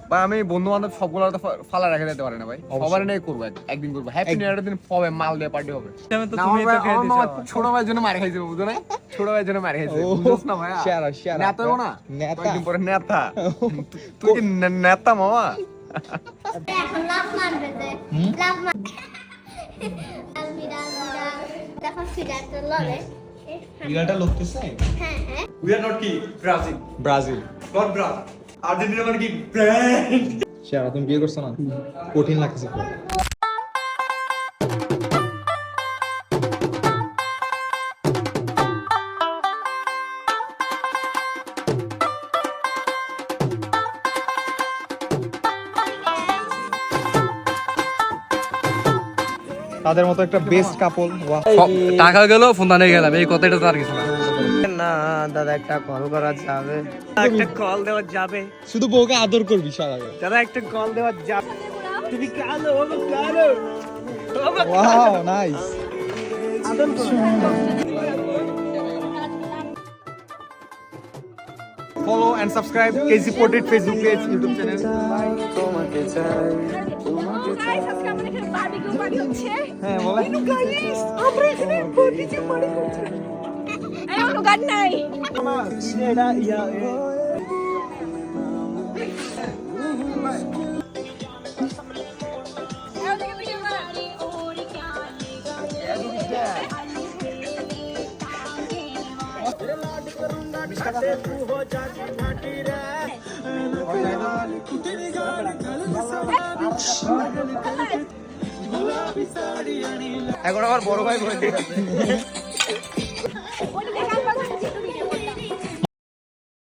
ভাই আমি বন্ধু বান্ধব সবগুলো তো ফালা রেখে দিতে পারি না ভাই, সবার নিয়ে করবো, একদিন করবো হ্যাপি নিউ ইয়ারের দিন হবে, মাল দিয়ে পার্টি হবে। ছোট ভাইয়ের জন্য মার খাইছে বুঝো না, ছোট ভাইয়ের জন্য মার খাইছে বুঝছ না ভাই, নেতা হবো না একদিন পরে নেতা। তুই কি নেতা মামা? এখন লাভ মারবে যে লাভ মার দেখো সিগারেট ললে বিরাটা লোকতেছে। হ্যাঁ হ্যাঁ উই আর নট কি Brazil, Brazil not Brazil, Argentina মানে কি ব্র্যান্ড। শেয়ার তুমি বিয়ে করছো না, কঠিন লাগতেছে খুব। তাদের মতো একটা বেস্ট কাপল। টাকা গেল ফোন দানে গেলাম, এই কথাটা তার কিছু না। না দাদা একটা কল করা যাবে, একটা কল দেওয়া যাবে শুধু বউকে আদর করবি সারা। দাদা, একটা কল দেওয়া যাবে। তুমি কালো কালো wow nice. Follow and subscribe KG portrait Facebook page, YouTube channel. তোমাকে চাই। গাইস আজকে আমাদের এখানে বারবিকিউ পার্টি হচ্ছে। হ্যাঁ বলে ইনু গাইস আমরা এখানে বারবিকিউ পার্টি করছি। এই অনু গান নাই। এটা ইয়া এখন আমার বড় ভাই বলে